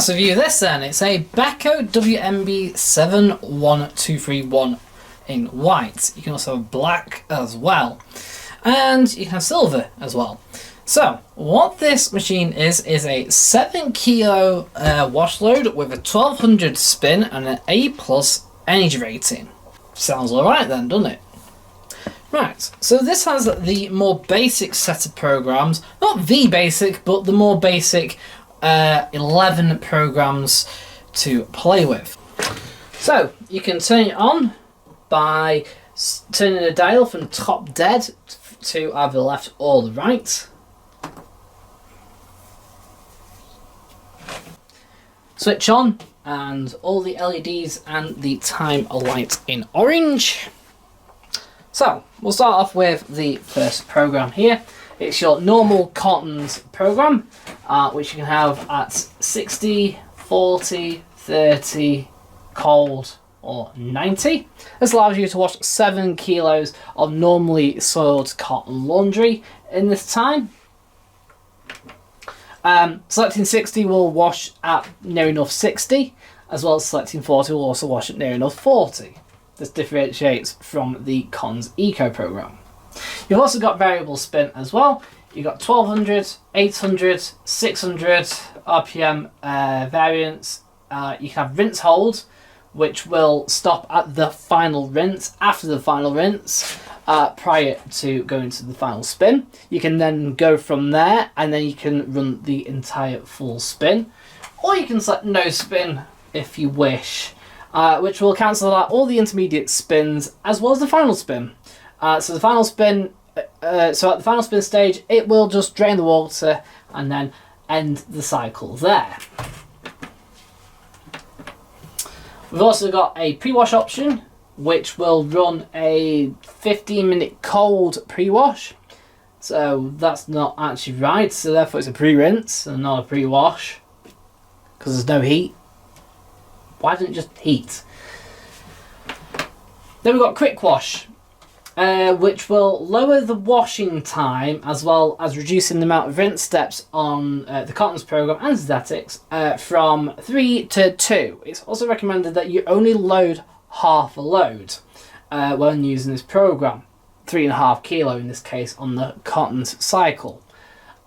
let's review this then. It's a Beko WMB71231 in white. You can also have black as well. And you can have silver as well. So, what this machine is a 7 kilo wash load with a 1200 spin and an A+ energy rating. Sounds alright then, doesn't it? Right, so this has the more basic set of programs. Not the basic, but the more basic 11 programs to play with. So, you can turn it on by turning the dial from top dead to either the left or the right. Switch on and all the LEDs and the time are light in orange. So we'll start off with the first program here. It's your normal cottons program, which you can have at 60, 40, 30, cold or 90. This allows you to wash 7 kilos of normally soiled cotton laundry in this time. Selecting 60 will wash at near enough 60, as well as selecting 40 will also wash at near enough 40. This differentiates from the Cons Eco program. You've also got variable spin as well. You've got 1200, 800, 600 RPM variants. You can have rinse hold, which will stop at the final rinse, after the final rinse, prior to going to the final spin. You can then go from there and then you can run the entire full spin, or you can select no spin if you wish, which will cancel out all the intermediate spins as well as the final spin. So the final spin, so at the final spin stage, it will just drain the water and then end the cycle there. We've also got a pre-wash option, which will run a 15-minute cold pre-wash. So that's not actually right, so therefore it's a pre-rinse and not a pre-wash, because there's no heat. Why didn't it just heat? Then we've got quick wash, which will lower the washing time as well as reducing the amount of rinse steps on the Cottons program and synthetics from 3 to 2. It's also recommended that you only load half a load when using this program, 3.5 kilo in this case on the Cottons cycle.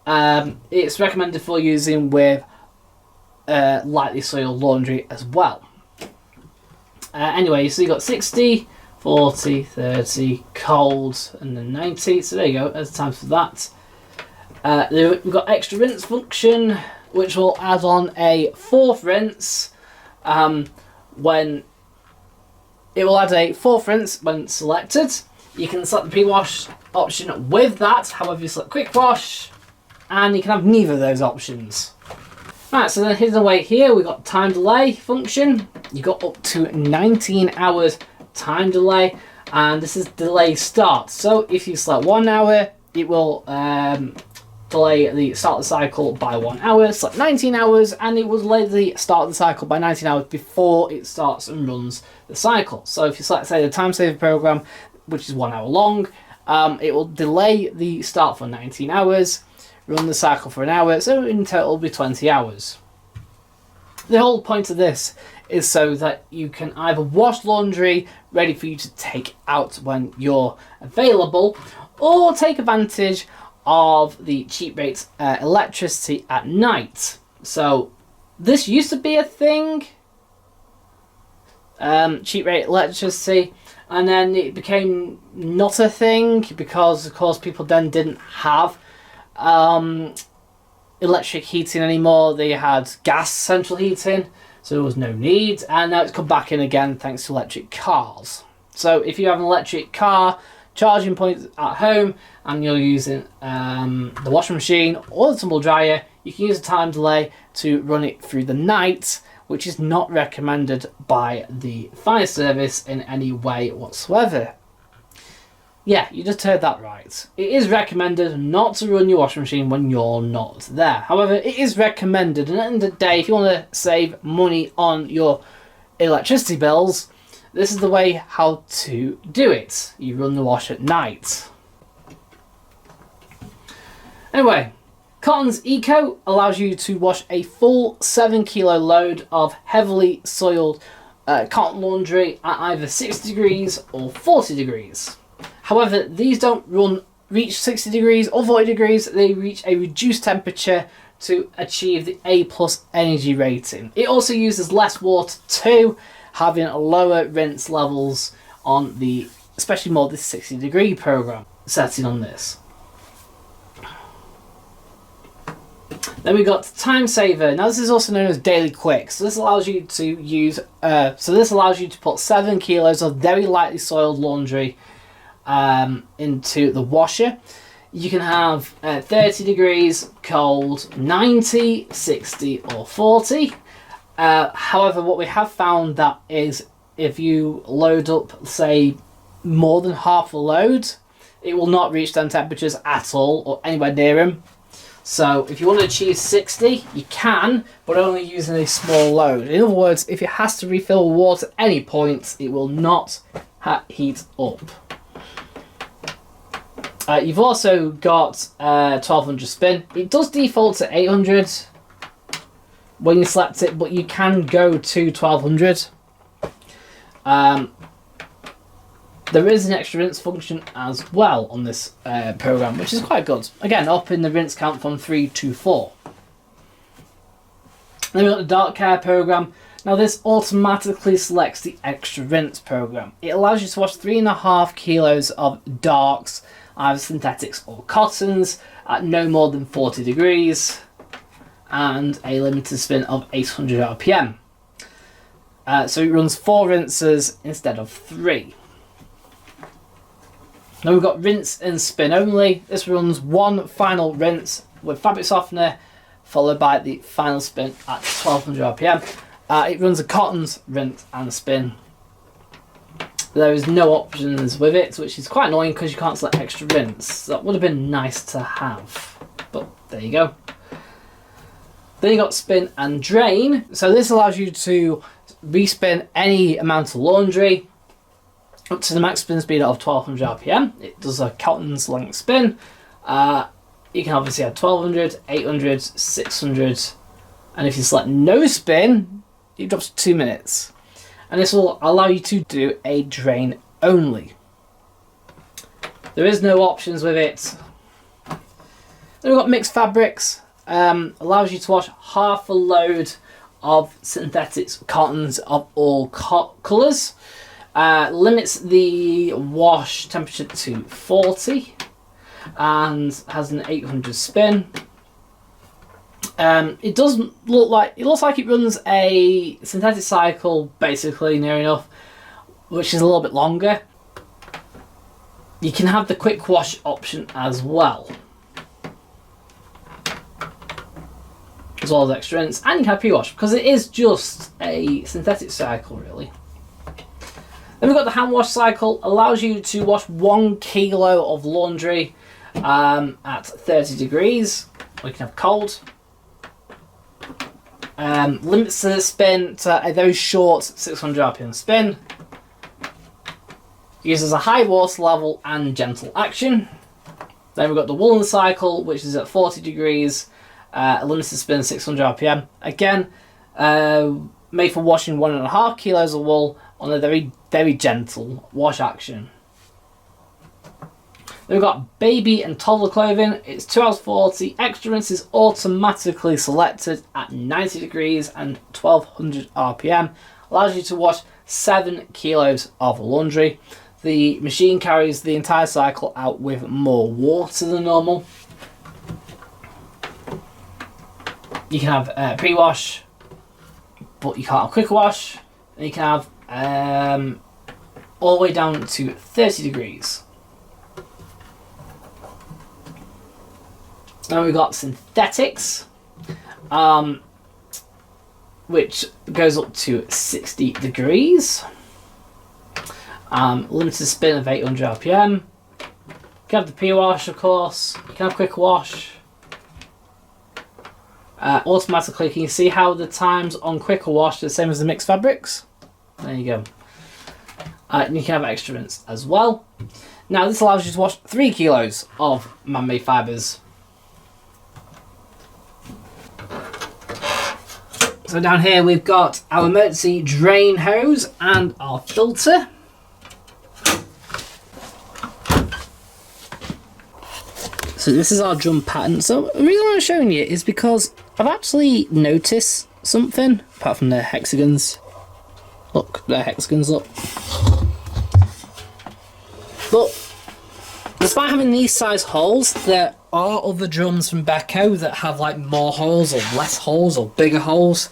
It's recommended for using with lightly soiled laundry as well. Anyway, so you've got 60, 40, 30, cold, and then 90. So there you go, there's time for that. We've got extra rinse function, which will add on a 4th rinse when it will add a 4th rinse when selected. You can select the pre-wash option with that, however you select quick wash, and you can have neither of those options. Right, so then hidden away here, we've got time delay function. You've got up to 19 hours time delay, and this is delay start. So if you select 1 hour, it will delay the start of the cycle by 1 hour. Select 19 hours, and it will delay the start of the cycle by 19 hours before it starts and runs the cycle. So if you select, say, the time saver program, which is 1 hour long, it will delay the start for 19 hours, run the cycle for an hour, so in total it'll be 20 hours. The whole point of this is so that you can either wash laundry ready for you to take out when you're available, or take advantage of the cheap rates electricity at night. So this used to be a thing, cheap rate electricity, and then it became not a thing because of course people then didn't have electric heating anymore. They had gas central heating, so there was no need, and now it's come back in again thanks to electric cars. So if you have an electric car charging point at home and you're using the washing machine or the tumble dryer, you can use a time delay to run it through the night, which is not recommended by the fire service in any way whatsoever. Yeah, you just heard that right. It is recommended not to run your washing machine when you're not there. However, it is recommended, and at the end of the day, if you want to save money on your electricity bills, this is the way how to do it. You run the wash at night. Anyway, Cotton's Eco allows you to wash a full 7 kilo load of heavily soiled cotton laundry at either 60 degrees or 40 degrees. However, these don't reach 60 degrees or 40 degrees, they reach a reduced temperature to achieve the A+ energy rating. It also uses less water too, having lower rinse levels on the, especially more the 60 degree program setting on this. Then we got Time Saver. Now this is also known as Daily Quick. So this allows you to use, put 7 kilos of very lightly soiled laundry into the washer. You can have 30 degrees, cold, 90, 60 or 40. However, what we have found that is if you load up, say, more than half a load, it will not reach them temperatures at all or anywhere near them. So if you want to achieve 60, you can, but only using a small load. In other words, if it has to refill water at any point, it will not heat up. You've also got 1200 spin. It does default to 800 when you select it, but you can go to 1200. There is an extra rinse function as well on this program, which is quite good. Again, up in the rinse count from 3 to 4. Then we've got the Dark Care program. Now this automatically selects the extra rinse program. It allows you to wash 3.5 kilos of darks, either synthetics or cottons, at no more than 40 degrees and a limited spin of 800 RPM. So it runs 4 rinses instead of 3. Now we've got rinse and spin only. This runs 1 final rinse with fabric softener, followed by the final spin at 1200 RPM. It runs a cottons, rinse and spin. There is no options with it, which is quite annoying because you can't select extra rinse. That would have been nice to have, but there you go. Then you got spin and drain. So this allows you to respin any amount of laundry up to the max spin speed of 1200 RPM. It does a cottons length spin. You can obviously have 1200, 800, 600, and if you select no spin, it drops to 2 minutes. And this will allow you to do a drain only. There is no options with it. Then we've got mixed fabrics. Allows you to wash half a load of synthetics, cottons of all colours. Limits the wash temperature to 40 and has an 800 spin. It does look like it runs a synthetic cycle basically near enough, which is a little bit longer. You can have the quick wash option as well as extra rinse, and you can have pre-wash because it is just a synthetic cycle really. Then we've got the hand wash cycle. Allows you to wash 1 kilo of laundry at 30 degrees. Or you can have cold. Limits the spin to a very short 600 RPM spin. Uses a high water level and gentle action. Then we've got the woolen cycle, which is at 40 degrees. A limited spin 600 RPM. Again, made for washing 1.5 kilos of wool on a very, very gentle wash action. Then we've got baby and toddler clothing. It's 2 hours 40. Extra rinse is automatically selected at 90 degrees and 1200 RPM. Allows you to wash 7 kilos of laundry. The machine carries the entire cycle out with more water than normal. You can have pre-wash, but you can't have quick wash. And you can have all the way down to 30 degrees. Now we've got synthetics, which goes up to 60 degrees. Limited spin of 800 RPM. You can have the pre-wash, of course. You can have quick wash. Automatically, can you see how the times on quicker wash are the same as the mixed fabrics? There you go. And you can have extra rinse as well. Now this allows you to wash 3 kilos of man-made fibres So down here we've got our emergency drain hose and our filter. So this is our drum pattern. So the reason I'm showing you is because I've actually noticed something, apart from the hexagons. Look, they're hexagons, look. But despite having these size holes, there are other drums from Beko that have like more holes or less holes or bigger holes.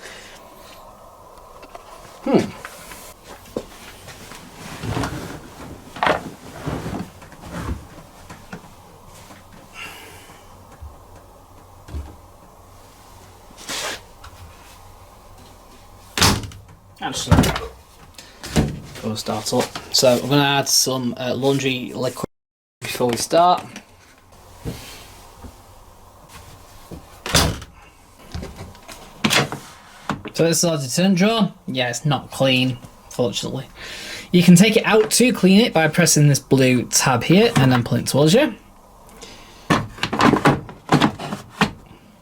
Actually, we'll start up. So we're going to add some laundry liquid before we start. So this is our detergent drawer. Yeah, it's not clean, fortunately. You can take it out to clean it by pressing this blue tab here and then pulling it towards you.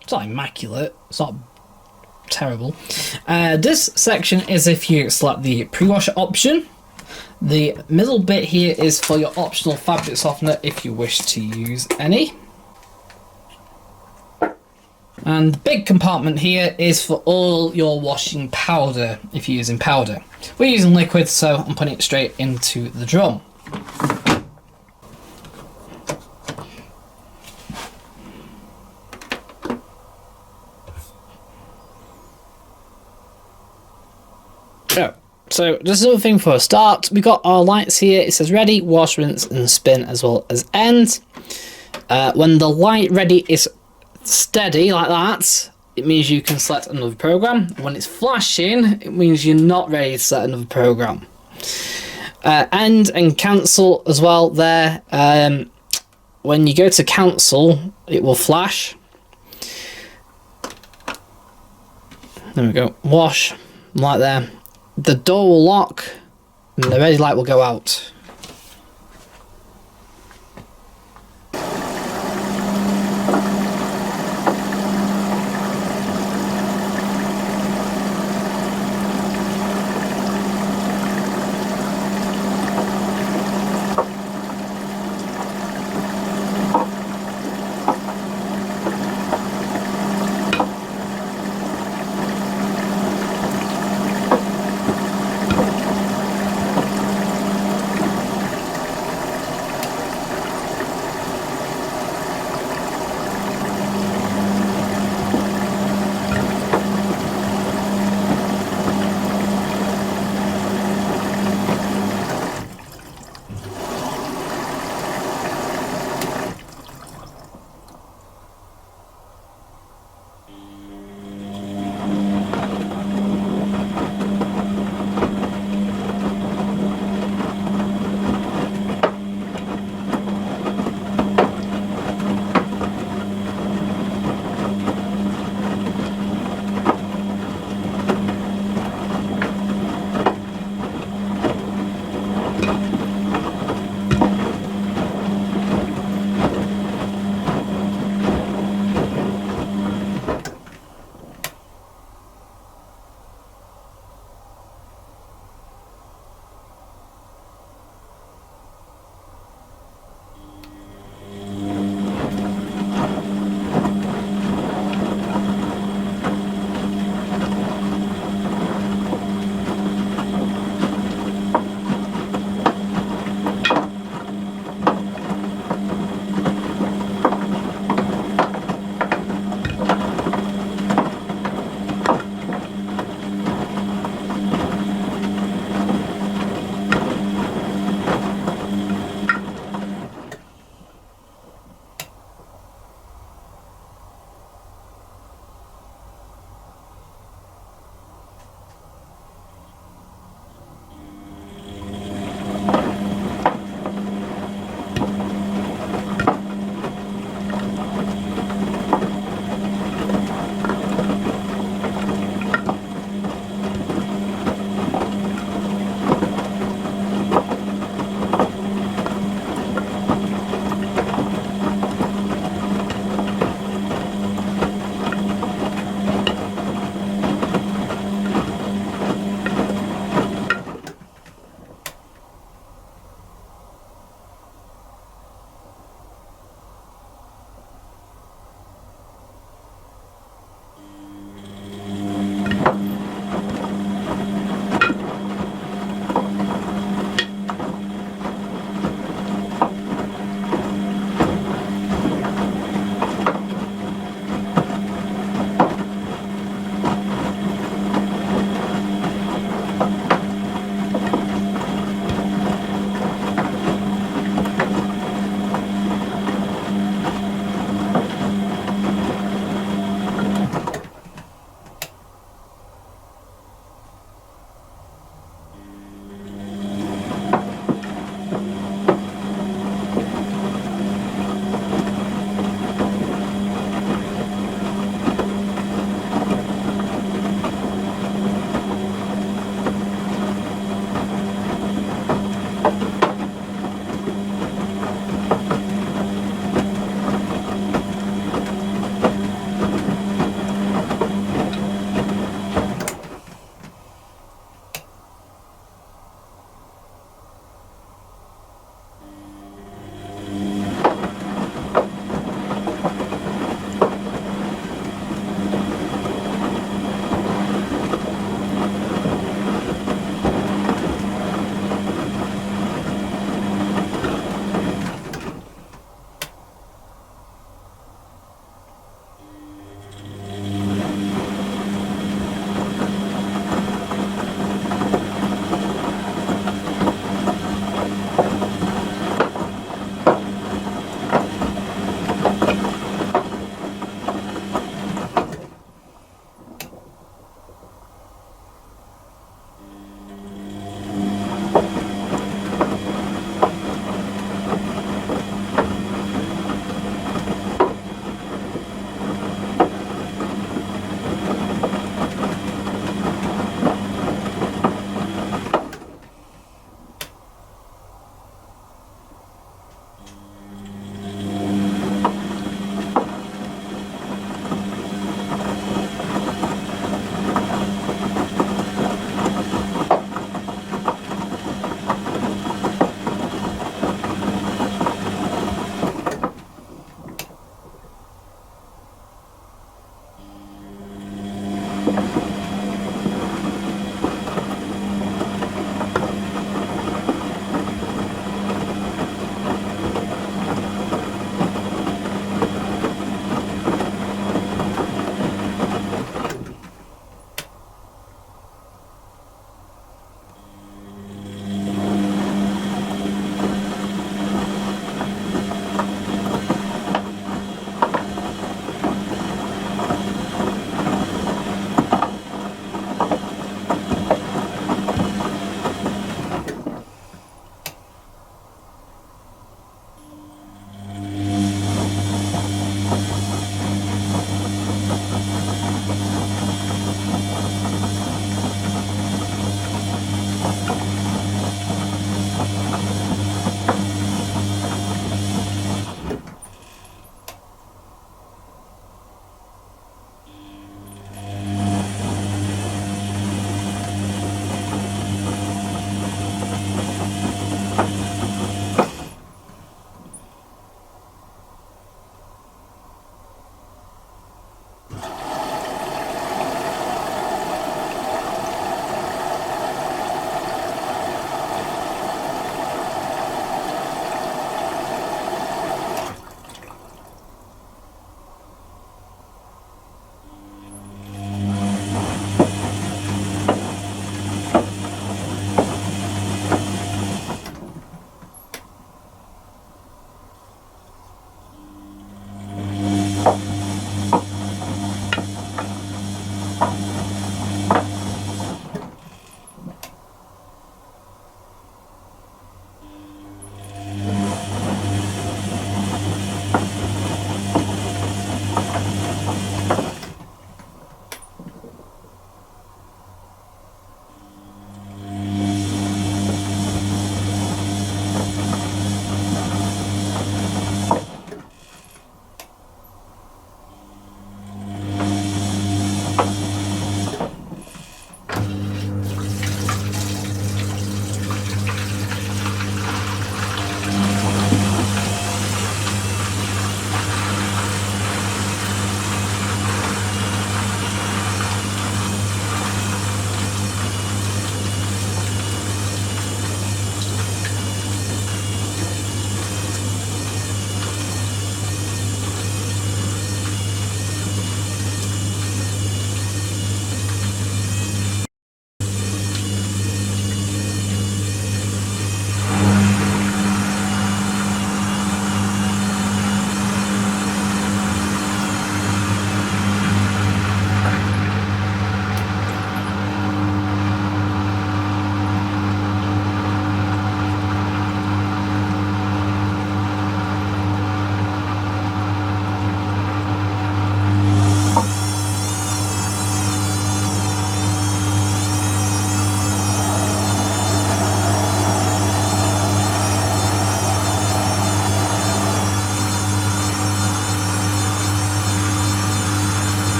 It's not immaculate, it's not terrible. This section is if you select the pre-wash option. The middle bit here is for your optional fabric softener if you wish to use any. And the big compartment here is for all your washing powder if you're using powder. We're using liquid, so I'm putting it straight into the drum. So just another thing for a start, we got our lights here. It says ready, wash, rinse and spin as well as end. When the light ready is steady like that, it means you can select another program. When it's flashing, it means you're not ready to select another program. End and cancel as well there. When you go to cancel, it will flash. There we go, wash, like there. The door will lock and the ready light will go out.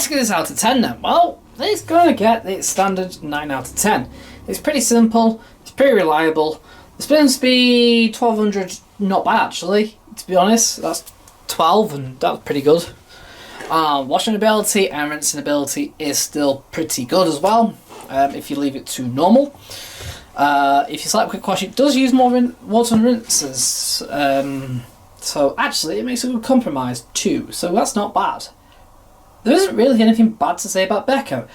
to give this out of 10 then? Well, it's going to get its standard 9 out of 10. It's pretty simple, it's pretty reliable. The spin speed 1200, not bad actually, to be honest. That's 12 and that's pretty good. Washing ability and rinsing ability is still pretty good as well, if you leave it to normal. If you select quick wash, it does use more water and rinses, so actually it makes a good compromise too, so that's not bad. There isn't really anything bad to say about Beko.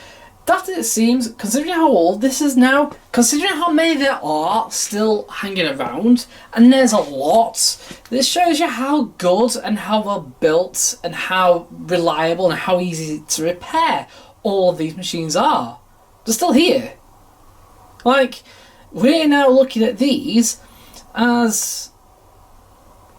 Daft as it seems, considering how old this is now, considering how many there are still hanging around, and there's a lot, this shows you how good and how well built and how reliable and how easy to repair all of these machines are. They're still here. Like, we're now looking at these as,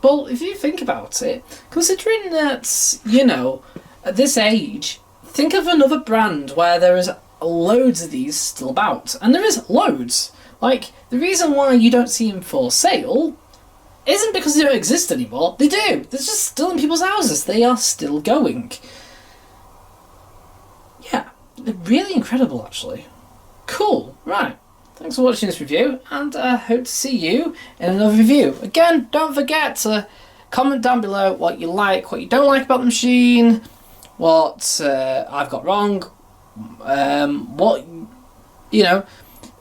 well, if you think about it, considering that, you know, at this age, think of another brand where there is loads of these still about. And there is loads. Like, the reason why you don't see them for sale isn't because they don't exist anymore. They do. They're just still in people's houses. They are still going. Yeah, they're really incredible, actually. Cool. Right. Thanks for watching this review, and I hope to see you in another review. Again, don't forget to comment down below what you like, what you don't like about the machine, what I've got wrong, what, you know,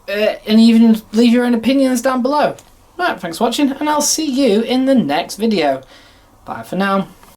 and even leave your own opinions down below. Right, thanks for watching, and I'll see you in the next video. Bye for now.